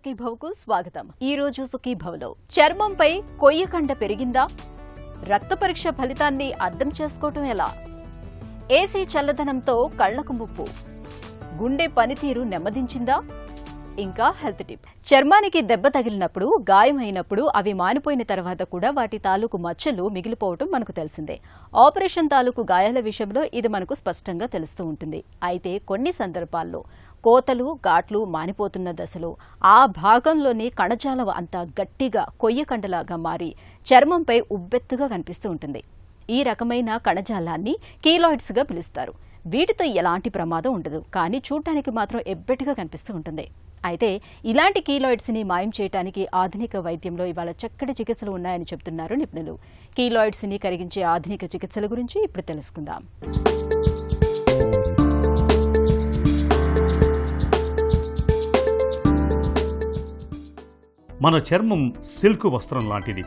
సుఖీభవకు స్వాగతం. ఈ రోజు సుఖీభవలో చర్మంపై కొయ్యకండ పెరిగిందా? రక్త పరీక్ష ఫలితాన్ని అర్థం చేసుకోవటం ఎలా? ఏసీ చల్లదనంతో కళ్లకు ముప్పు, గుండె పనితీరు నెమ్మదించిందా? ఇంకా హెల్త్ టిప్. చర్మానికి దెబ్బ తగిలినప్పుడు, గాయమైనప్పుడు అవి మానిపోయిన తర్వాత కూడా వాటి తాలూకు మచ్చలు మిగిలిపోవటం మనకు తెలిసిందే. ఆపరేషన్ తాలూకు గాయాల విషయంలో ఇది మనకు స్పష్టంగా తెలుస్తూ ఉంటుంది. అయితే కొన్ని సందర్భాల్లో కోతలు, ఘాట్లు మానిపోతున్న దశలో ఆ భాగంలోని కణజాలం అంతా గట్టిగా కొయ్యకండలాగా మారి చర్మంపై ఉబ్బెత్తుగా కనిపిస్తూ ఉంటుంది. ఈ రకమైన కణజాలాన్ని కీలాయిడ్స్ గా పిలుస్తారు. వీటితో ఎలాంటి ప్రమాదం ఉండదు, కానీ చూడటానికి మాత్రం ఎబ్బెట్టుగా కనిపిస్తూ ఉంటుంది. అయితే ఇలాంటి కీలాయిడ్స్ ని మాయం చేయడానికి ఆధునిక వైద్యంలో ఇవాళ చక్కటి చికిత్సలు ఉన్నాయని చెబుతున్నారు నిపుణులు. కీలాయిడ్స్ ని కరిగించే ఆధునిక చికిత్సల గురించి ఇప్పుడు తెలుసుకుందాం. మన చర్మం సిల్క్ వస్త్రం లాంటిది.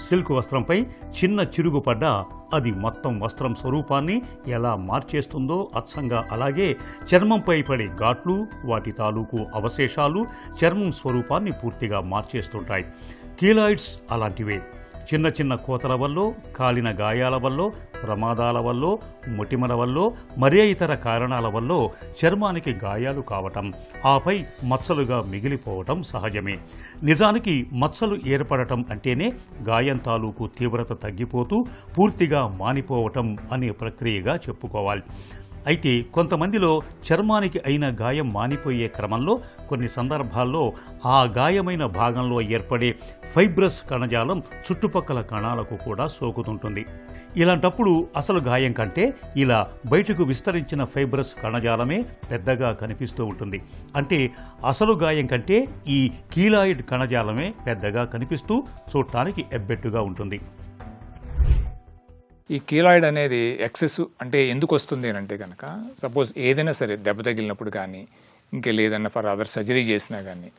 సిల్క్ వస్త్రంపై చిన్న చిరుగు పడ్డా అది మొత్తం వస్త్రం స్వరూపాన్ని ఎలా మార్చేస్తుందో అచ్చంగా అలాగే చర్మంపై పడే ఘాట్లు, వాటి తాలూకు అవశేషాలు చర్మం స్వరూపాన్ని పూర్తిగా మార్చేస్తుంటాయి. కీలాయిడ్స్ అలాంటివే. చిన్న చిన్న కోతల వల్ల, కాలిన గాయాల వల్ల, ప్రమాదాల వల్ల, మొటిమల వల్ల, మరే ఇతర కారణాల వల్ల చర్మానికి గాయాలు కావటం, ఆపై మచ్చలుగా మిగిలిపోవటం సహజమే. నిజానికి మచ్చలు ఏర్పడటం అంటేనే గాయం తాలూకు తీవ్రత తగ్గిపోతూ పూర్తిగా మానిపోవటం అనే ప్రక్రియగా చెప్పుకోవాలి. అయితే కొంతమందిలో చర్మానికి అయిన గాయం మానిపోయే క్రమంలో కొన్ని సందర్భాల్లో ఆ గాయమైన భాగంలో ఏర్పడే ఫైబ్రస్ కణజాలం చుట్టుపక్కల కణాలకు కూడా సోకుతుంటుంది. ఇలాంటప్పుడు అసలు గాయం కంటే ఇలా బయటకు విస్తరించిన ఫైబ్రస్ కణజాలమే పెద్దగా కనిపిస్తూ ఉంటుంది. అంటే అసలు గాయం కంటే ఈ కీలాయిడ్ కణజాలమే పెద్దగా కనిపిస్తూ చూడటానికి ఎబ్బెట్టుగా ఉంటుంది. ఈ కీలాయిడ్ అనేది ఎక్సెస్ అంటే ఎందుకు వస్తుంది అని అంటే కనుక, సపోజ్ ఏదైనా సరే దెబ్బ తగిలినప్పుడు కానీ, ఇంకా లేదన్నా ఫర్ అదర్ సర్జరీ చేసినా కానీ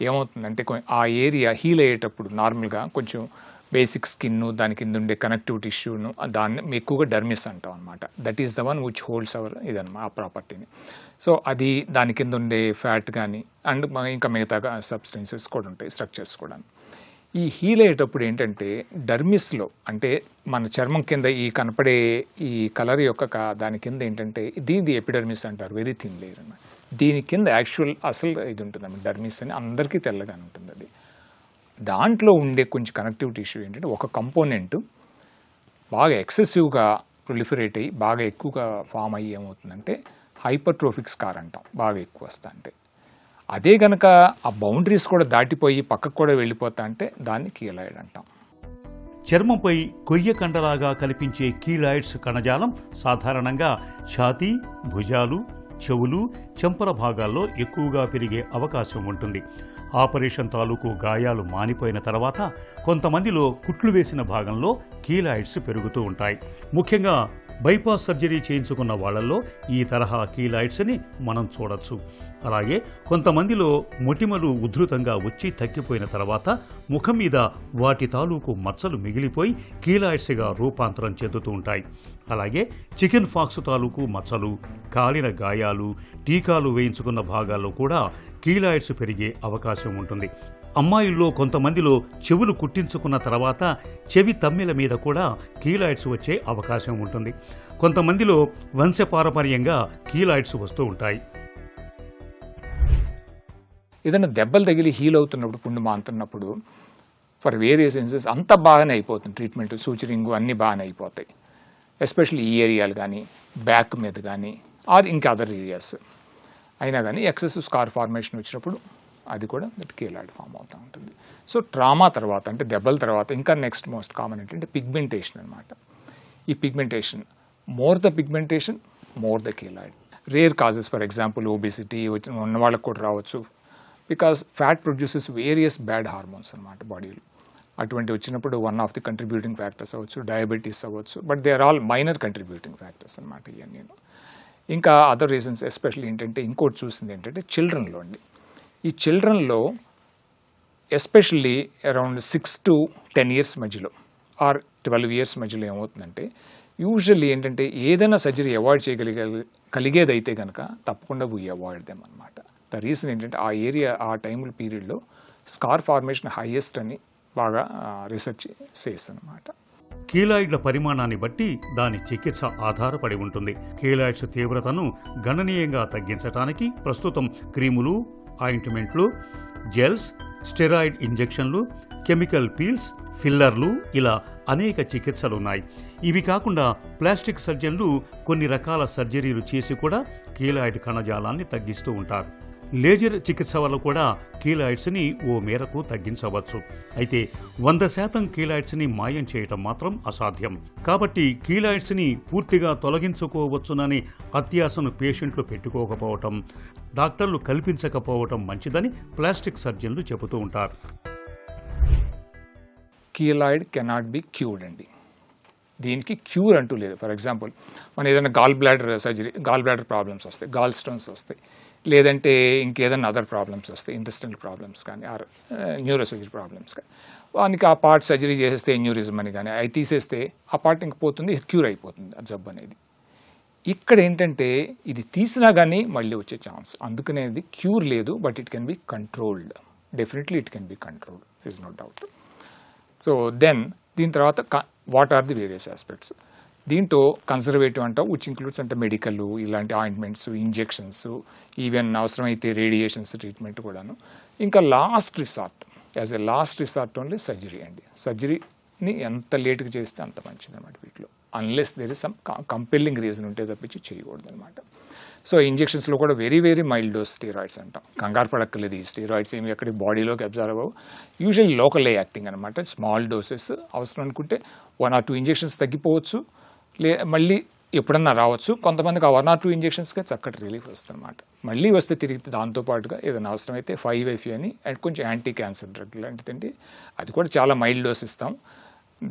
ఏమవుతుందంటే ఆ ఏరియా హీల్ అయ్యేటప్పుడు నార్మల్గా కొంచెం బేసిక్ స్కిన్, దాని కింద ఉండే కనెక్టివ్ టిష్యూను, దాన్ని ఎక్కువగా డర్మిస్ అంటాం అనమాట. That is the one which holds our ఇదన్నమాట, ఆ ప్రాపర్టీని. సో అది దాని కింద ఉండే ఫ్యాట్ కానీ అండ్ ఇంకా మిగతా సబ్స్టెన్సెస్ కూడా ఉంటాయి, స్ట్రక్చర్స్ కూడా. ఈ హీల్ అయ్యేటప్పుడు ఏంటంటే డర్మిస్లో అంటే మన చర్మం కింద ఈ కనపడే ఈ కలర్ యొక్క దాని కింద ఏంటంటే దీని ఎపిడర్మిస్ అంటారు, వెరీ థిన్ లేయర్ అన్నమాట. దీని కింద యాక్చువల్ అసలు ఇది ఉంటుంది డర్మిస్ అని, అందరికీ తెల్లగానే ఉంటుంది. అది దాంట్లో ఉండే కొంచెం కనెక్టివ్ టిష్యూ ఏంటంటే ఒక కంపోనెంట్ బాగా ఎక్సెసివ్గా ప్రొలిఫరేట్ అయ్యి బాగా ఎక్కువగా ఫామ్ అయ్యి ఏమవుతుందంటే హైపర్ట్రోఫిక్ స్కార్ అంటాం, బాగా ఎక్కువ వస్తా అంటే. అదే గనక ఆ బౌండరీస్ కూడా దాటిపోయి పక్కకు కూడా వెళ్ళిపోతా అంటే దాన్ని కీలాయిడ్ అంటాం. చర్మంపై కొయ్య కండలాగా కనిపించే కీలాయిడ్స్ కణజాలం సాధారణంగా ఛాతీ, భుజాలు, చెవులు, చెంపల భాగాల్లో ఎక్కువగా పెరిగే అవకాశం ఉంటుంది. ఆపరేషన్ తాలూకు గాయాలు మానిపోయిన తర్వాత కొంతమందిలో కుట్లు వేసిన భాగంలో కీలాయిడ్స్ పెరుగుతూ ఉంటాయి. ముఖ్యంగా బైపాస్ సర్జరీ చేయించుకున్న వాళ్లలో ఈ తరహా కీలాయిడ్స్ని మనం చూడొచ్చు. అలాగే కొంతమందిలో మొటిమలు ఉధృతంగా వచ్చి తగ్గిపోయిన తర్వాత ముఖం మీద వాటి తాలూకు మచ్చలు మిగిలిపోయి కీలాయిడ్స్గా రూపాంతరం చెందుతూ ఉంటాయి. అలాగే చికెన్ ఫాక్స్ తాలూకు మచ్చలు, కాలిన గాయాలు, టీకాలు వేయించుకున్న భాగాల్లో కూడా కీలాయిడ్స్ పెరిగే అవకాశం ఉంటుంది. అమ్మాయిల్లో కొంతమందిలో చెవులు కుట్టించుకున్న తర్వాత చెవి తమ్మెల మీద కూడా కీలాయిడ్స్ వచ్చే అవకాశం ఉంటుంది. కొంతమందిలో వంశపారపర్యంగా కీలాయిడ్స్ వస్తూ ఉంటాయి. ఏదైనా దెబ్బలు తగిలి హీల్ అవుతున్నప్పుడు, పుండు మాంతున్నప్పుడు ఫర్ వేరియస్ సెన్సెస్ అంతా బాగానే అయిపోతుంది. ట్రీట్మెంట్, సూచరింగ్ అన్నీ బాగానే అయిపోతాయి. ఎస్పెషల్లీ ఈ ఏరియాలు కానీ, బ్యాక్ మీద కానీ ఆర్ ఇంకా అదర్ ఏరియాస్ అయినా కానీ ఎక్సెసివ్ స్కార్ ఫార్మేషన్ వచ్చినప్పుడు అది కూడా కీలాయిడ్ ఫామ్ అవుతూ ఉంటుంది. సో ట్రామా తర్వాత అంటే దెబ్బల తర్వాత ఇంకా నెక్స్ట్ మోస్ట్ కామన్ ఏంటంటే పిగ్మెంటేషన్ అనమాట. ఈ pigmentation, more the pigmentation more the keloid. Rare causes for example obesity ఉన్న వాళ్ళకు కూడా రావచ్చు. Because fat produces various bad hormones అనమాట బాడీలో. అటువంటి వచ్చినప్పుడు one of the contributing factors అవ్వచ్చు, డయాబెటీస్ అవ్వచ్చు. But they are all minor contributing factors అనమాట ఇవన్నీ. ఇంకా అదర్ రీజన్స్ ఎస్పెషల్లీ ఏంటంటే ఇంకోటి చూసింది ఏంటంటే చిల్డ్రన్లో అండి. ఈ చిల్డ్రన్లో ఎస్పెషల్లీ అరౌండ్ 6 to 10 years మధ్యలో ఆర్ 12 years మధ్యలో ఏమవుతుందంటే యూజువల్లీ ఏంటంటే ఏదైనా సర్జరీ అవాయిడ్ చేయగలిగేదైతే కనుక తప్పకుండా వీ అవాయిడ్ దెమ్ అనమాట. ద రీజన్ ఏంటంటే ఆ ఏరియా ఆ టైం పీరియడ్లో స్కార్ ఫార్మేషన్ హైయెస్ట్ అని బాగా రీసెర్చ్ చేస్తానమాట. కీలాయిడ్ల పరిమాణాన్ని బట్టి దాని చికిత్స ఆధారపడి ఉంటుంది. కీలాయిడ్స్ తీవ్రతను గణనీయంగా తగ్గించడానికి ప్రస్తుతం క్రీములు, ఆయింట్మెంట్లు, జెల్స్, స్టెరాయిడ్ ఇంజెక్షన్లు, కెమికల్ పీల్స్, ఫిల్లర్లు ఇలా అనేక చికిత్సలున్నాయి. ఇవి కాకుండా ప్లాస్టిక్ సర్జన్లు కొన్ని రకాల సర్జరీలు చేసి కూడా కీలాయిడ్ కణజాలాన్ని తగ్గిస్తూ ఉంటారు. లేజర్ చికిత్స వల్ల కూడా కీలాయిడ్స్ని ఓ మేరకు తగ్గించవచ్చు. అయితే 100% కీలాయిడ్స్ని మాయం చేయటం మాత్రం అసాధ్యం. కాబట్టి కీలాయిడ్స్ని పూర్తిగా తొలగించుకోవచ్చునని అత్యాశను పేషెంట్లు పెట్టుకోకపోవటం, డాక్టర్లు కల్పించకపోవటం మంచిదని ప్లాస్టిక్ సర్జన్లు చెబుతూ ఉంటారు. కీలాయిడ్ కెనాట్ బి క్యూర్డ్ అండి. దీనికి క్యూర్ అంటూ లేదు. ఫర్ ఎగ్జాంపుల్ మనం ఏదైనా gallbladder surgery, gallbladder problems వస్తాయి, గాల్ స్టోన్స్ వస్తాయి, లేదంటే ఇంకేదైనా అదర్ ప్రాబ్లమ్స్ వస్తాయి, ఇంటెస్టినల్ ప్రాబ్లమ్స్ కానీ ఆర్ న్యూరో సర్జరీ ప్రాబ్లమ్స్ కానీ, వానికి ఆ పార్ట్ సర్జరీ చేసేస్తే ఎన్యూరిజం అని కానీ అవి తీసేస్తే ఆ పార్ట్ ఇంక పోతుంది, క్యూర్ అయిపోతుంది ఆ జబ్బు అనేది. ఇక్కడ ఏంటంటే ఇది తీసినా కానీ మళ్ళీ వచ్చే ఛాన్స్, అందుకనే ఇది క్యూర్ లేదు, but it can be controlled. Definitely it can be controlled, is no doubt. So then దీని తర్వాత what are the various aspects. దీంట్లో కన్సర్వేటివ్ అంటాం, విచ్ ఇంక్లూడ్స్ అంటే మెడికల్, ఇలాంటి ఆయింట్మెంట్స్, ఇంజెక్షన్స్, ఈవెన్ అవసరమైతే రేడియేషన్స్ ట్రీట్మెంట్ కూడాను. ఇంకా last resort, as a last resort only surgery అండి. సర్జరీని ఎంత లేట్గా చేస్తే అంత మంచిది అనమాట వీటిలో, unless there is some compelling reason ఉంటే తప్పించి చేయకూడదు అనమాట. సో ఇంజెక్షన్స్లో కూడా very very mild dose steroids అంటాం. కంగారు పడక్కర్లేదు, ఈ స్టీరాయిడ్స్ ఏమి ఎక్కడికి బాడీలోకి అబ్జర్వ్ అవ్వవు. యూజువల్లీ లోకల్ యాక్టింగ్ అనమాట, స్మాల్ డోసెస్. అవసరం అనుకుంటే 1 or 2 ఇంజెక్షన్స్ తగ్గిపోవచ్చు, మళ్ళీ ఎప్పుడన్నా రావచ్చు. కొంతమందికి ఆ 1 or 2 ఇంజెక్షన్స్గా చక్కటి రిలీఫ్ వస్తుంది అనమాట. మళ్ళీ వస్తే తిరిగి దాంతోపాటుగా ఏదైనా అవసరమైతే 5-FU అని అండ్ కొంచెం యాంటీ క్యాన్సర్ డ్రగ్ లాంటిదండి, అది కూడా చాలా మైల్డ్ డోస్ ఇస్తాం.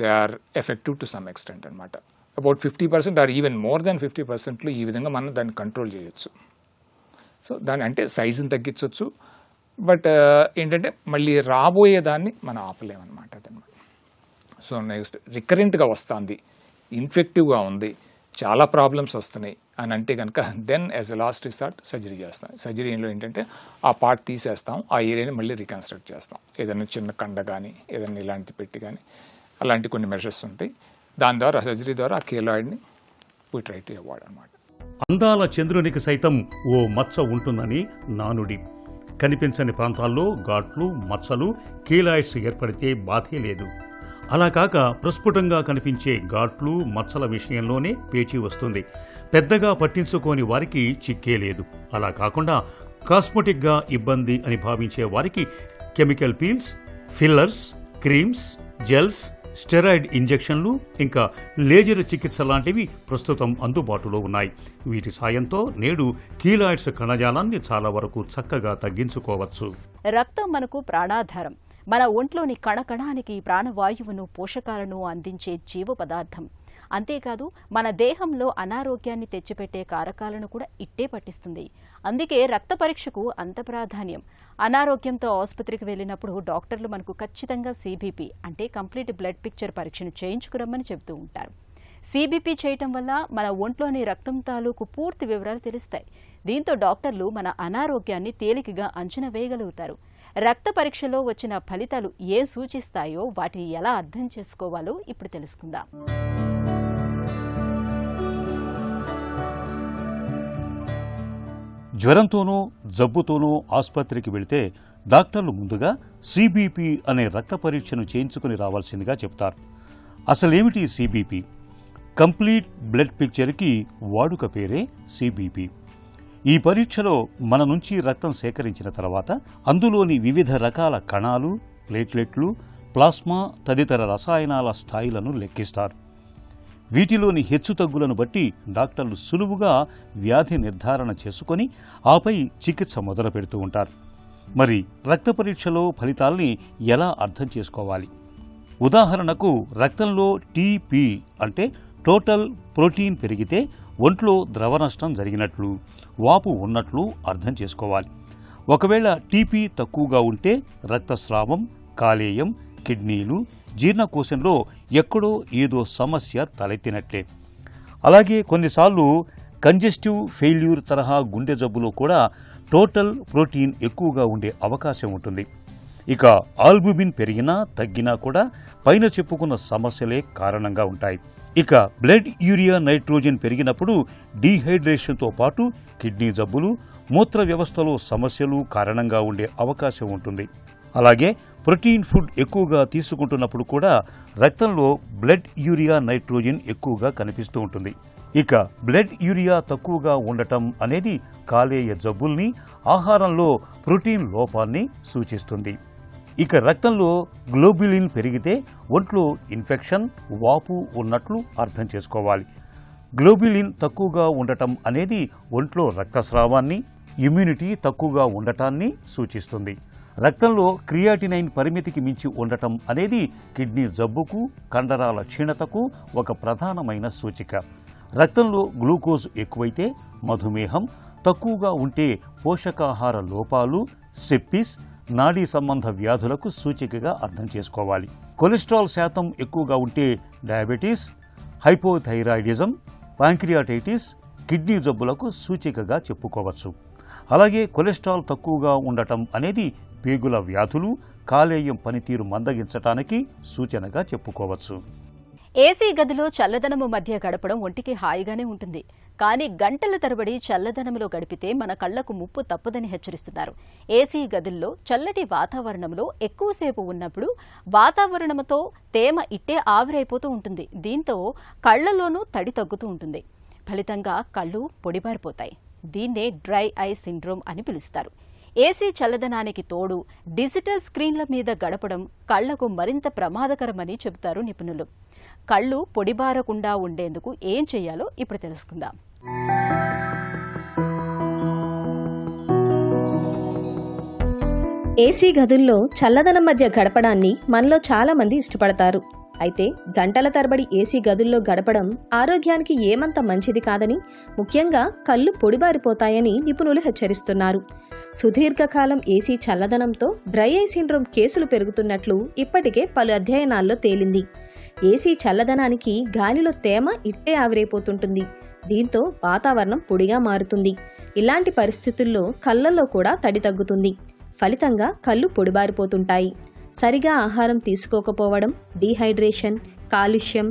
They are effective to some extent అనమాట. About 50% or even more than 50%లో ఈ విధంగా మనం దాన్ని కంట్రోల్ చేయొచ్చు. సో దాని అంటే సైజుని తగ్గించవచ్చు, బట్ ఏంటంటే మళ్ళీ రాబోయేదాన్ని మనం ఆపలేమన్నమాట అదనమాట. సో నెక్స్ట్ రికరెంట్గా వస్తుంది, ఇన్ఫెక్టివ్గా ఉంది, చాలా ప్రాబ్లమ్స్ వస్తున్నాయి అని అంటే కనుక then as a last resort surgery చేస్తాం. సర్జరీలో ఏంటంటే ఆ పార్ట్ తీసేస్తాం, ఆ ఏరియాని మళ్ళీ రీకన్స్ట్రక్ట్ చేస్తాం. ఏదైనా చిన్న కండ కానీ ఏదైనా ఇలాంటి పెట్టి కానీ అలాంటి కొన్ని మెజర్స్ ఉంటాయి. దాని ద్వారా సర్జరీ ద్వారా ఆ కీలాయిడ్ని వీ ట్రై టు అవాయిడ్ అనమాట. అందాల చంద్రునికి సైతం ఓ మచ్చ ఉంటుందని నానుడి. కనిపించని ప్రాంతాల్లో ఘాట్లు, మచ్చలు, కీలాయిడ్స్ ఏర్పడితే బాధే లేదు. అలా కాక ప్రస్ఫుటంగా కనిపించే ఘాట్లు, మచ్చల విషయంలోనే పేచీ వస్తుంది. పెద్దగా పట్టించుకోని వారికి చిక్కే లేదు. అలా కాకుండా కాస్మెటిక్గా ఇబ్బంది అని భావించే వారికి chemical peels, fillers, creams, gels, steroid ఇంజెక్షన్లు, ఇంకా లేజర్ చికిత్స లాంటివి ప్రస్తుతం అందుబాటులో ఉన్నాయి. వీటి సాయంతో నేడు కీలాయిడ్స్ కణజాలాన్ని చాలా వరకు చక్కగా తగ్గించుకోవచ్చు. రక్తం మనకు ప్రాణాధారం. మన ఒంట్లోని కణకణానికి ప్రాణవాయువును, పోషకాలను అందించే జీవ పదార్థం. అంతేకాదు మన దేహంలో అనారోగ్యాన్ని తెచ్చిపెట్టే కారకాలను కూడా ఇట్టే పట్టిస్తుంది. అందుకే రక్త పరీక్షకు అంత ప్రాధాన్యం. అనారోగ్యంతో ఆసుపత్రికి వెళ్ళినప్పుడు డాక్టర్లు మనకు ఖచ్చితంగా CBP అంటే కంప్లీట్ బ్లడ్ పిక్చర్ పరీక్షను చేయించుకురమ్మని చెబుతూ ఉంటారు. CBP చేయటం వల్ల మన ఒంట్లోని రక్తం తాలూకు పూర్తి వివరాలు తెలుస్తాయి. దీంతో డాక్టర్లు మన అనారోగ్యాన్ని తేలికగా అంచనా వేయగలుగుతారు. రక్త పరీక్షలో వచ్చిన ఫలితాలు ఏం సూచిస్తాయో, వాటిని ఎలా అర్థం చేసుకోవాలో ఇప్పుడు తెలుసుకుందాం. జ్వరంతోనో జబ్బుతోనో ఆసుపత్రికి వెళితే డాక్టర్లు ముందుగా CBP అనే రక్త పరీక్షను చేయించుకుని రావాల్సిందిగా చెప్తారు. అసలేమిటి CBP? కంప్లీట్ బ్లడ్ పిక్చర్కి వాడుక పేరే CBP. ఈ పరీక్షలో మన నుంచి రక్తం సేకరించిన తర్వాత అందులోని వివిధ రకాల కణాలు, ప్లేట్లెట్లు, ప్లాస్మా తదితర రసాయనాల స్థాయిలను లెక్కిస్తారు. వీటిలోని హెచ్చుతగ్గులను బట్టి డాక్టర్లు సులువుగా వ్యాధి నిర్ధారణ చేసుకొని ఆపై చికిత్స మొదలు పెడుతూ ఉంటారు. మరి రక్త పరీక్షలో ఫలితాల్ని ఎలా అర్థం చేసుకోవాలి? ఉదాహరణకు రక్తంలో TP అంటే టోటల్ ప్రోటీన్ పెరిగితే ఒంట్లో ద్రవ నష్టం జరిగినట్లు, వాపు ఉన్నట్లు అర్థం చేసుకోవాలి. ఒకవేళ TP తక్కువగా ఉంటే రక్తస్రావం, కాలేయం, కిడ్నీలు, జీర్ణకోశంలో ఎక్కడో ఏదో సమస్య తలెత్తినట్లే. అలాగే కొన్నిసార్లు కంజెస్టివ్ ఫెయిల్యూర్ తరహా గుండె జబ్బులో కూడా టోటల్ ప్రోటీన్ ఎక్కువగా ఉండే అవకాశం ఉంటుంది. ఇక ఆల్బుమిన్ పెరిగినా తగ్గినా కూడా పైన చెప్పుకున్న సమస్యలే కారణంగా ఉంటాయి. ఇక బ్లడ్ యూరియా నైట్రోజన్ పెరిగినప్పుడు డీహైడ్రేషన్తో పాటు కిడ్నీ జబ్బులు, మూత్ర వ్యవస్థలో సమస్యలు కారణంగా ఉండే అవకాశం ఉంటుంది. అలాగే ప్రోటీన్ ఫుడ్ ఎక్కువగా తీసుకుంటున్నప్పుడు కూడా రక్తంలో బ్లడ్ యూరియా నైట్రోజన్ ఎక్కువగా కనిపిస్తూ ఉంటుంది. ఇక బ్లడ్ యూరియా తక్కువగా ఉండటం అనేది కాలేయ జబ్బుల్ని, ఆహారంలో ప్రోటీన్ లోపాన్ని సూచిస్తుంది. ఇక రక్తంలో గ్లోబులిన్ పెరిగితే ఒంట్లో ఇన్ఫెక్షన్, వాపు ఉన్నట్లు అర్థం చేసుకోవాలి. గ్లోబులిన్ తక్కువగా ఉండటం అనేది ఒంట్లో రక్తస్రావాన్ని, ఇమ్యూనిటీ తక్కువగా ఉండటాన్ని సూచిస్తుంది. రక్తంలో క్రియాటినైన్ పరిమితికి మించి ఉండటం అనేది కిడ్నీ జబ్బుకు, కండరాల క్షీణతకు ఒక ప్రధానమైన సూచిక. రక్తంలో గ్లూకోజ్ ఎక్కువైతే మధుమేహం, తక్కువగా ఉంటే పోషకాహార లోపాలు, సెప్సిస్, నాడీ సంబంధ వ్యాధులకు సూచికగా అర్థం చేసుకోవాలి. కొలెస్ట్రాల్ శాతం ఎక్కువగా ఉంటే డయాబెటీస్, హైపోథైరాయిడిజం, ప్యాంక్రియాటైటిస్, కిడ్నీ జబ్బులకు సూచికగా చెప్పుకోవచ్చు. అలాగే కొలెస్ట్రాల్ తక్కువగా ఉండటం అనేది పేగుల వ్యాధులు, కాలేయం పనితీరు మందగించటానికి సూచనగా చెప్పుకోవచ్చు. ఏసీ గదిలో చల్లదనము మధ్య గడపడం ఒంటికి హాయిగానే ఉంటుంది. కానీ గంటల తరబడి చల్లదనంలో గడిపితే మన కళ్లకు ముప్పు తప్పదని హెచ్చరిస్తున్నారు. ఏసీ గదుల్లో చల్లటి వాతావరణంలో ఎక్కువసేపు ఉన్నప్పుడు వాతావరణంతో తేమ ఇట్టే ఆవిరైపోతూ ఉంటుంది. దీంతో కళ్లలోనూ తడి తగ్గుతూ ఉంటుంది. ఫలితంగా కళ్ళు పొడిబారిపోతాయి. దీన్నే డ్రై ఐ సిండ్రోమ్ అని పిలుస్తారు. ఏసీ చల్లదనానికి తోడు డిజిటల్ స్క్రీన్ల మీద గడపడం కళ్లకు మరింత ప్రమాదకరమని చెబుతారు నిపుణులు. కళ్ళు పొడిబారకుండా ఉండేందుకు ఏం చేయాలో ఇప్పుడు తెలుసుకుందాం. ఏసీ గదుల్లో చల్లదనం మధ్య గడపడాన్ని మనలో చాలా మంది ఇష్టపడతారు. అయితే గంటల తరబడి ఏసీ గదుల్లో గడపడం ఆరోగ్యానికి ఏమంత మంచిది కాదని, ముఖ్యంగా కళ్ళు పొడిబారిపోతాయని నిపుణులు హెచ్చరిస్తున్నారు. సుదీర్ఘకాలం ఏసీ చల్లదనంతో డ్రై ఐ సిండ్రోమ్ కేసులు పెరుగుతున్నట్లు ఇప్పటికే పలు అధ్యయనాల్లో తేలింది. ఏసీ చల్లదనానికి గాలిలో తేమ ఇట్టే ఆవిరైపోతుంటుంది. దీంతో వాతావరణం పొడిగా మారుతుంది. ఇలాంటి పరిస్థితుల్లో కళ్ళల్లో కూడా తడి తగ్గుతుంది. ఫలితంగా కళ్ళు పొడిబారిపోతుంటాయి. సరిగా ఆహారం తీసుకోకపోవడం, డీహైడ్రేషన్, కాలుష్యం,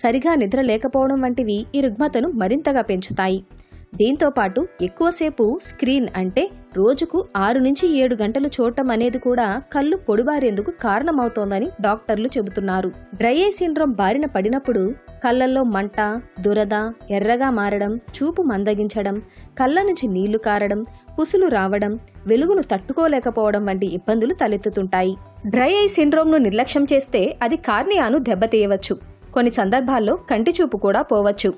సరిగా నిద్ర లేకపోవడం వంటివి ఈ రుగ్మతను మరింతగా పెంచుతాయి. దీంతోపాటు ఎక్కువసేపు స్క్రీన్ అంటే రోజుకు 6 నుంచి 7 గంటలు చూడటం అనేది కూడా కళ్ళు పొడిబారేందుకు కారణమవుతోందని డాక్టర్లు చెబుతున్నారు. డ్రై ఐ సిండ్రోమ్ బారిన పడినప్పుడు కళ్ళల్లో మంట, దురద, ఎర్రగా మారడం, చూపు మందగించడం, కళ్ళ నుంచి నీళ్లు కారడం, పుసులు రావడం, వెలుగును తట్టుకోలేకపోవడం వంటి ఇబ్బందులు తలెత్తుతుంటాయి. డ్రై ఐ సిండ్రోమ్ను నిర్లక్ష్యం చేస్తే అది కార్నియాను దెబ్బతీయవచ్చు. కొన్ని సందర్భాల్లో కంటి చూపు కూడా పోవచ్చు.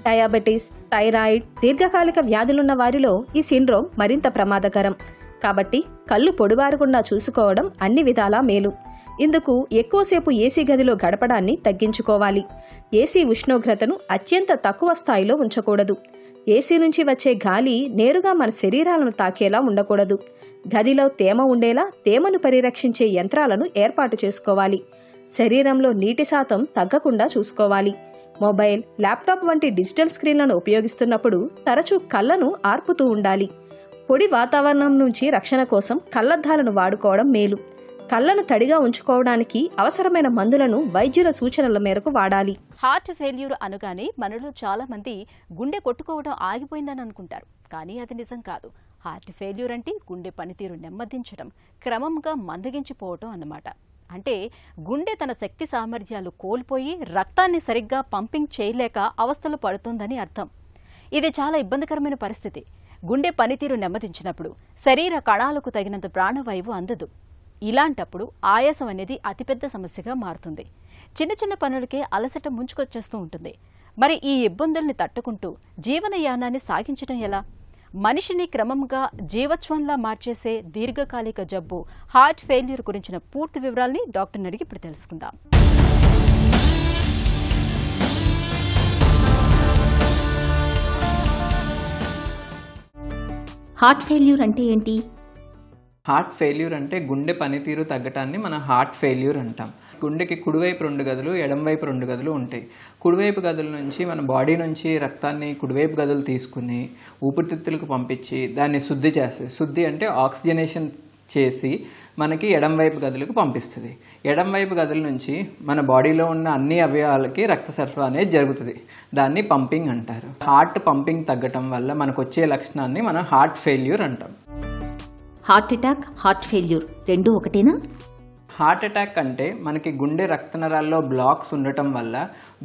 డయాబెటీస్, థైరాయిడ్, దీర్ఘకాలిక వ్యాధులున్న వారిలో ఈ సిండ్రోమ్ మరింత ప్రమాదకరం. కాబట్టి కళ్ళు పొడిబారకుండా చూసుకోవడం అన్ని విధాలా మేలు. ఇందుకు ఎక్కువసేపు ఏసీ గదిలో గడపడాన్ని తగ్గించుకోవాలి. ఏసీ ఉష్ణోగ్రతను అత్యంత తక్కువ స్థాయిలో ఉంచకూడదు. ఏసీ నుంచి వచ్చే గాలి నేరుగా మన శరీరాలను తాకేలా ఉండకూడదు. గదిలో తేమ ఉండేలా తేమను పరిరక్షించే యంత్రాలను ఏర్పాటు చేసుకోవాలి. శరీరంలో నీటి శాతం తగ్గకుండా చూసుకోవాలి. మొబైల్, ల్యాప్టాప్ వంటి డిజిటల్ స్క్రీన్లను ఉపయోగిస్తున్నప్పుడు తరచూ కళ్ళను ఆర్పుతూ ఉండాలి. పొడి వాతావరణం నుంచి రక్షణ కోసం కళ్లద్దాలను వాడుకోవడం మేలు. కళ్ళను తడిగా ఉంచుకోవడానికి అవసరమైన మందులను వైద్యుల సూచనల మేరకు వాడాలి. హార్ట్ ఫెయిల్యూర్ అనగానే మనలో చాలా మంది గుండె కొట్టుకోవడం ఆగిపోయిందని అనుకుంటారు. కానీ అది నిజం కాదు. హార్ట్ ఫెయిల్యూర్ అంటే గుండె పనితీరు నెమ్మదించడం, క్రమంగా మందగించిపోవటం అన్నమాట. అంటే గుండె తన శక్తి సామర్థ్యాలు కోల్పోయి రక్తాన్ని సరిగ్గా పంపింగ్ చేయలేక అవస్థలు పడుతోందని అర్థం. ఇది చాలా ఇబ్బందికరమైన పరిస్థితి. గుండె పనితీరు నెమ్మదించినప్పుడు శరీర కణాలకు తగినంత ప్రాణవాయువు అందదు. ఇలాంటప్పుడు ఆయాసం అనేది అతిపెద్ద సమస్యగా మారుతుంది. చిన్న చిన్న పనులకే అలసట ముంచుకొచ్చేస్తూ ఉంటుంది. మరి ఈ ఇబ్బందుల్ని తట్టుకుంటూ జీవనయానాన్ని సాగించడం ఎలా? మనిషిని క్రమంగా జీవత్వంలా మార్చేసే దీర్ఘకాలిక జబ్బు హార్ట్ ఫెయిల్యూర్ గురించిన పూర్తి వివరాల్ని డాక్టర్ని అడిగి ఇప్పుడు తెలుసుకుందాం. హార్ట్ ఫెయిల్యూర్ అంటే ఏంటి? హార్ట్ ఫెయిల్యూర్ అంటే గుండె పనితీరు తగ్గటాన్ని మనం హార్ట్ ఫెయిల్యూర్ అంటాం. గుండెకి కుడివైపు 2 గదులు, ఎడమవైపు 2 గదులు ఉంటాయి. కుడివైపు గదుల నుంచి మన బాడీ నుంచి రక్తాన్ని కుడివైపు గదులు తీసుకుని ఊపిరితిత్తులకు పంపించి దాన్ని శుద్ధి చేస్తాయి. శుద్ధి అంటే ఆక్సిజనేషన్ చేసి మనకి ఎడంవైపు గదులకు పంపిస్తుంది. ఎడంవైపు గదుల నుంచి మన బాడీలో ఉన్న అన్ని అవయవాలకి రక్త సరఫరా అనేది జరుగుతుంది. దాన్ని పంపింగ్ అంటారు. హార్ట్ పంపింగ్ తగ్గటం వల్ల మనకు వచ్చే లక్షణాన్ని మనం హార్ట్ ఫెయిల్యూర్ అంటాం. హార్ట్ అటాక్, హార్ట్ ఫెయిల్యూర్ రెండూ ఒకటేనా? హార్ట్ అటాక్ అంటే మనకి గుండె రక్తనరాల్లో బ్లాక్స్ ఉండటం వల్ల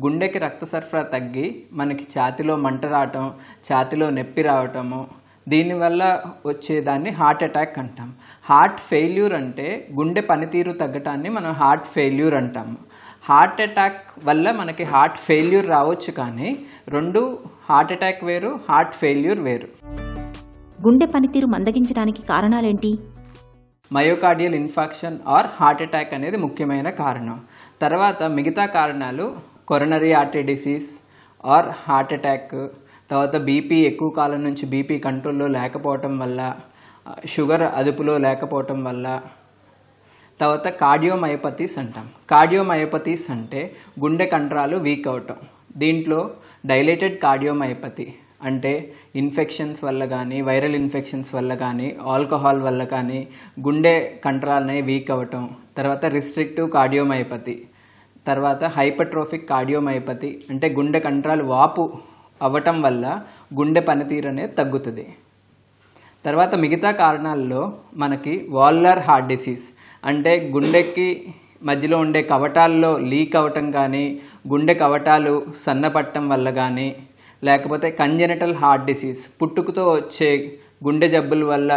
గుండెకి రక్త సరఫరా తగ్గి మనకి ఛాతీలో మంట రావటం, ఛాతీలో నొప్పి రావటము, దీనివల్ల వచ్చేదాన్ని హార్ట్ అటాక్ అంటాం. హార్ట్ ఫెయిల్యూర్ అంటే గుండె పనితీరు తగ్గటాన్ని మనం హార్ట్ ఫెయిల్యూర్ అంటాము. హార్ట్ అటాక్ వల్ల మనకి హార్ట్ ఫెయిల్యూర్ రావచ్చు, కానీ రెండు హార్ట్ అటాక్ వేరు, హార్ట్ ఫెయిల్యూర్ వేరు. గుండె పనితీరు మందగించడానికి కారణాలేంటి? Myocardial infarction or heart attack అనేది ముఖ్యమైన కారణం. తర్వాత మిగతా కారణాలు coronary artery disease or heart attack, తర్వాత బీపీ ఎక్కువ కాలం నుంచి బీపీ కంట్రోల్లో లేకపోవటం వల్ల, షుగర్ అదుపులో లేకపోవటం వల్ల, తర్వాత కార్డియోమయోపతీస్ అంటాం. కార్డియోమయోపతీస్ అంటే గుండె కండరాలు వీక్ అవటం. దీంట్లో డైలేటెడ్ కార్డియోమయోపతి అంటే ఇన్ఫెక్షన్స్ వల్ల కానీ, వైరల్ ఇన్ఫెక్షన్స్ వల్ల కానీ, ఆల్కహాల్ వల్ల కానీ గుండె కండరాలనే వీక్ అవ్వటం. తర్వాత రిస్ట్రిక్టివ్ కార్డియోమయోపతి, తర్వాత హైపర్ట్రోఫిక్ కార్డియోమయోపతి అంటే గుండె కండరాలు వాపు అవ్వటం వల్ల గుండె పనితీరు అనేది తగ్గుతుంది. తర్వాత మిగతా కారణాల్లో మనకి వాల్వులర్ హార్ట్ డిసీజ్ అంటే గుండెకి మధ్యలో ఉండే కవటాల్లో లీక్ అవ్వటం కానీ, గుండె కవటాలు సన్నపట్టడం వల్ల కానీ, లేకపోతే కంజెనిటల్ హార్ట్ డిసీజ్ పుట్టుకతో వచ్చే గుండె జబ్బుల వల్ల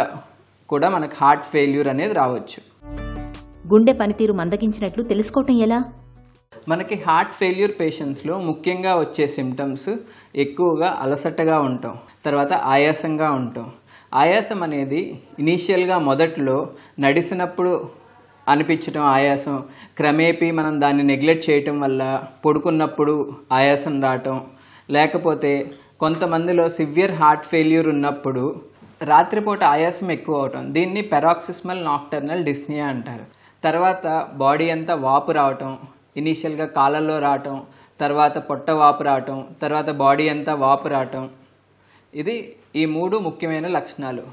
కూడా మనకు హార్ట్ ఫెయిల్యూర్ అనేది రావచ్చు. గుండె పనితీరు మందగించినట్లు తెలుసుకోవటం ఎలా? మనకి హార్ట్ ఫెయిల్యూర్ పేషెంట్స్లో ముఖ్యంగా వచ్చే సిమ్టమ్స్ ఎక్కువగా అలసటగా ఉంటాం, తర్వాత ఆయాసంగా ఉంటాం. ఆయాసం అనేది ఇనీషియల్గా మొదట్లో నడిచినప్పుడు అనిపించడం ఆయాసం, క్రమేపీ మనం దాన్ని నెగ్లెక్ట్ చేయటం వల్ల పడుకున్నప్పుడు ఆయాసం రావటం, లేకపోతే కొంతమందిలో సివియర్ హార్ట్ ఫెయిల్యూర్ ఉన్నప్పుడు రాత్రిపూట ఆయాసం ఎక్కువ అవటం. దీన్ని పెరాక్సిస్మల్ నాక్టర్నల్ డిస్నియా అంటారు. తర్వాత బాడీ అంతా వాపు రావటం, ఇనీషియల్గా కాళ్ళల్లో రావటం, తర్వాత పొట్ట వాపు రావటం, తర్వాత బాడీ అంతా వాపు రావటం. ఇది ఈ 3 ముఖ్యమైన లక్షణాలు.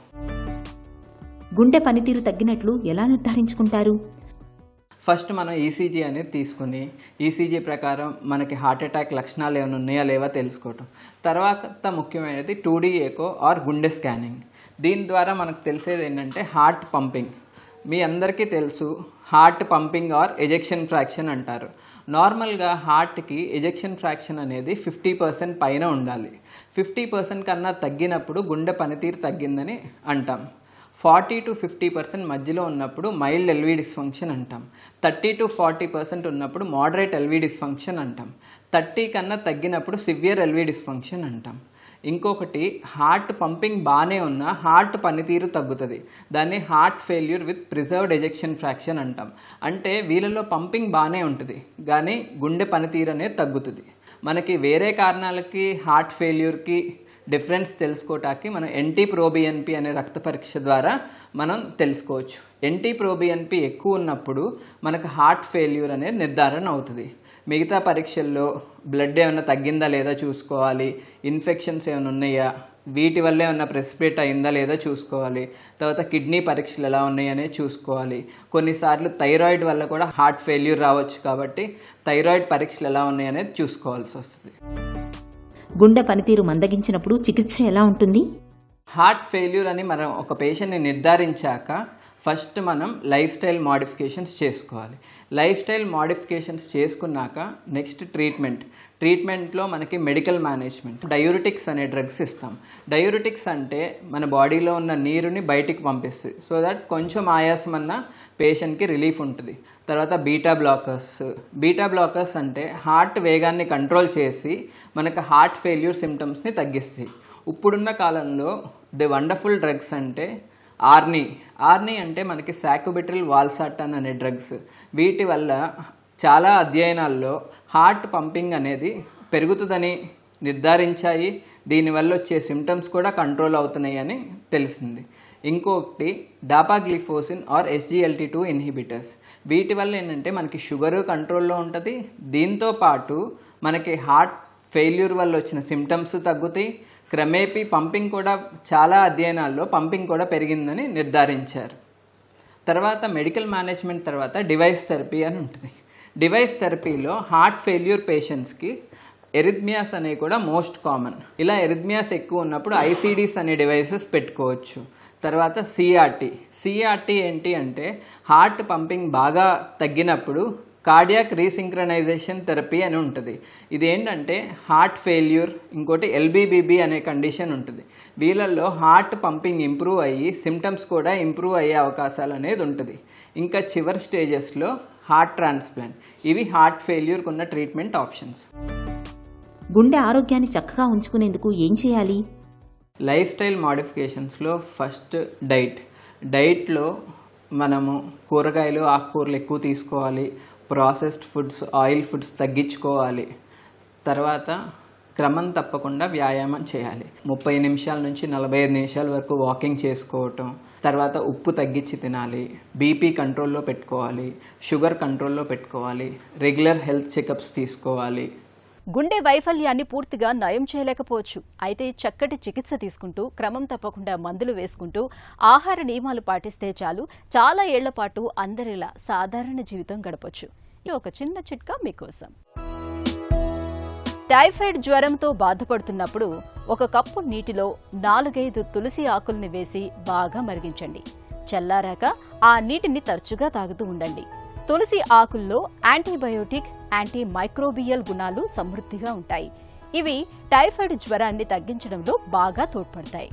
గుండె పనితీరు తగ్గినట్లు ఎలా నిర్ధారించుకుంటారు? ఫస్ట్ మనం ఈసీజీ అనేది తీసుకుని ఈసీజీ ప్రకారం మనకి హార్ట్ అటాక్ లక్షణాలు ఏమైనా ఉన్నాయా లేవా తెలుసుకోవటం. తర్వాత ముఖ్యమైనది 2D ఎకో ఆర్ గుండె స్కానింగ్. దీని ద్వారా మనకు తెలిసేది ఏంటంటే హార్ట్ పంపింగ్. మీ అందరికీ తెలుసు heart pumping or ejection fraction అంటారు. నార్మల్గా హార్ట్కి ఎజెక్షన్ ఫ్రాక్షన్ అనేది 50% పైన ఉండాలి. 50% కన్నా తగ్గినప్పుడు గుండె పనితీరు తగ్గిందని అంటాం. 40 to 50% మధ్యలో ఉన్నప్పుడు మైల్డ్ ఎల్వీ డిస్ఫంక్షన్ అంటాం. 30 to 40% ఉన్నప్పుడు మోడరేట్ ఎల్వీ డిస్ఫంక్షన్ అంటాం. 30 కన్నా తగ్గినప్పుడు సివియర్ ఎల్వీ డిస్ఫంక్షన్ అంటాం. ఇంకొకటి హార్ట్ పంపింగ్ బాగానే ఉన్నా హార్ట్ పనితీరు తగ్గుతుంది. దాన్ని heart failure with preserved ejection fraction అంటాం. అంటే వీళ్ళలో పంపింగ్ బాగానే ఉంటుంది కానీ గుండె పనితీరు అనేది తగ్గుతుంది. మనకి వేరే కారణాలకి హార్ట్ ఫెయిల్యూర్కి డిఫరెన్స్ తెలుసుకోవటానికి మనం NT-proBNP అనే రక్త పరీక్ష ద్వారా మనం తెలుసుకోవచ్చు. NT-proBNP ఎక్కువ ఉన్నప్పుడు మనకు హార్ట్ ఫెయిల్యూర్ అనేది నిర్ధారణ అవుతుంది. మిగతా పరీక్షల్లో బ్లడ్ ఏమైనా తగ్గిందా లేదా చూసుకోవాలి, ఇన్ఫెక్షన్స్ ఏమైనా ఉన్నాయా, వీటి వల్ల ఏమైనా ప్రెసిపిటేట్ అయిందా లేదా చూసుకోవాలి, తర్వాత కిడ్నీ పరీక్షలు ఎలా ఉన్నాయనే చూసుకోవాలి. కొన్నిసార్లు థైరాయిడ్ వల్ల కూడా హార్ట్ ఫెయిల్యూర్ రావచ్చు కాబట్టి థైరాయిడ్ పరీక్షలు ఎలా ఉన్నాయనేది చూసుకోవాల్సి వస్తుంది. గుండె పనితీరు మందగించినప్పుడు చికిత్స ఎలా ఉంటుంది? హార్ట్ ఫెయిల్యూర్ అని మనం ఒక పేషెంట్ని నిర్ధారించాక ఫస్ట్ మనం లైఫ్ స్టైల్ మోడిఫికేషన్స్ చేసుకోవాలి. లైఫ్ స్టైల్ మోడిఫికేషన్స్ చేసుకున్నాక నెక్స్ట్ ట్రీట్మెంట్లో మనకి మెడికల్ మేనేజ్మెంట్, డయూరిటిక్స్ అనే డ్రగ్స్ ఇస్తాం. డయూరిటిక్స్ అంటే మన బాడీలో ఉన్న నీరుని బయటికి పంపిస్తుంది, సో దట్ కొంచెం ఆయాసం అన్న పేషెంట్కి రిలీఫ్ ఉంటుంది. తర్వాత బీటా బ్లాకర్స్ అంటే హార్ట్ వేగాన్ని కంట్రోల్ చేసి మనకు హార్ట్ ఫెయిల్యూర్ సిమ్టమ్స్ని తగ్గిస్తాయి. ఇప్పుడున్న కాలంలో ది వండర్ఫుల్ డ్రగ్స్ అంటే ఆర్నీ అంటే మనకి సాక్యుబిట్రిల్ వాల్సార్టన్ అనే డ్రగ్స్. వీటి వల్ల చాలా అధ్యయనాల్లో హార్ట్ పంపింగ్ అనేది పెరుగుతుందని నిర్ధారించాయి. దీనివల్ల వచ్చే సిమ్టమ్స్ కూడా కంట్రోల్ అవుతున్నాయి అని తెలిసింది. ఇంకొకటి డాపాగ్లిఫోసిన్ ఆర్ SGLT2 ఇన్హిబిటర్స్. వీటి వల్ల ఏంటంటే మనకి షుగర్ కంట్రోల్లో ఉంటుంది, దీంతో పాటు మనకి హార్ట్ ఫెయిల్యూర్ వల్ల వచ్చిన సిమ్టమ్స్ తగ్గుతాయి. క్రమేపీ పంపింగ్ కూడా చాలా అధ్యయనాల్లో పంపింగ్ కూడా పెరిగిందని నిర్ధారించారు. తర్వాత మెడికల్ మేనేజ్మెంట్ తర్వాత డివైస్ థెరపీ అని ఉంటుంది. డివైస్ థెరపీలో హార్ట్ ఫెయిల్యూర్ పేషెంట్స్కి ఎరిథ్మియాస్ అనేవి కూడా మోస్ట్ కామన్. ఇలా ఎరిథ్మియాస్ ఎక్కువ ఉన్నప్పుడు ఐసీడీస్ అనే డివైసెస్ పెట్టుకోవచ్చు. తర్వాత సిఆర్టీ ఏంటి అంటే హార్ట్ పంపింగ్ బాగా తగ్గినప్పుడు కార్డియాక్ రీసింక్రనైజేషన్ థెరపీ అని ఉంటుంది. ఇది ఏంటంటే హార్ట్ ఫెయిల్యూర్, ఇంకోటి ఎల్బీబీబీ అనే కండిషన్ ఉంటుంది. వీళ్ళల్లో హార్ట్ పంపింగ్ ఇంప్రూవ్ అయ్యి సిమ్టమ్స్ కూడా ఇంప్రూవ్ అయ్యే అవకాశాలు అనేది ఉంటుంది. ఇంకా చివరి స్టేజెస్లో హార్ట్ ట్రాన్స్ప్లాంట్. ఇవి హార్ట్ ఫెయిల్యూర్కి ఉన్న ట్రీట్మెంట్ ఆప్షన్స్. గుండె ఆరోగ్యాన్ని చక్కగా ఉంచుకునేందుకు ఏం చేయాలి? లైఫ్ స్టైల్ మోడిఫికేషన్స్లో ఫస్ట్ డైట్లో మనము కూరగాయలు ఆకుకూరలు ఎక్కువ తీసుకోవాలి. ప్రాసెస్డ్ ఫుడ్స్, ఆయిల్ ఫుడ్స్ తగ్గించుకోవాలి. తర్వాత క్రమం తప్పకుండా వ్యాయామం చేయాలి. 30 నిమిషాల నుంచి 45 నిమిషాల వరకు వాకింగ్ చేసుకోవటం. తర్వాత ఉప్పు తగ్గించి తినాలి. బీపీ కంట్రోల్లో పెట్టుకోవాలి. షుగర్ కంట్రోల్లో పెట్టుకోవాలి. రెగ్యులర్ హెల్త్ చెకప్స్ తీసుకోవాలి. గుండె వైఫల్యాన్ని పూర్తిగా నయం చేయలేకపోవచ్చు. అయితే చక్కటి చికిత్స తీసుకుంటూ క్రమం తప్పకుండా మందులు వేసుకుంటూ ఆహార నియమాలు పాటిస్తే చాలు, చాలా ఏళ్ల పాటు అందరిలా సాధారణ జీవితం గడపొచ్చు. ఒక చిన్న చిట్కా మీకోసం. టైఫాయిడ్ జ్వరంతో బాధపడుతున్నప్పుడు 1 కప్పు నీటిలో 4-5 తులసి ఆకుల్ని వేసి బాగా మరిగించండి. చల్లారాక ఆ నీటిని తరచుగా తాగుతూ ఉండండి. తులసి ఆకుల్లో యాంటీబయోటిక్, యాంటీ మైక్రోబియల్ గుణాలు సమృద్ధిగా ఉంటాయి. ఇవి టైఫాయిడ్ జ్వరాన్ని తగ్గించడంలో బాగా తోడ్పడతాయి.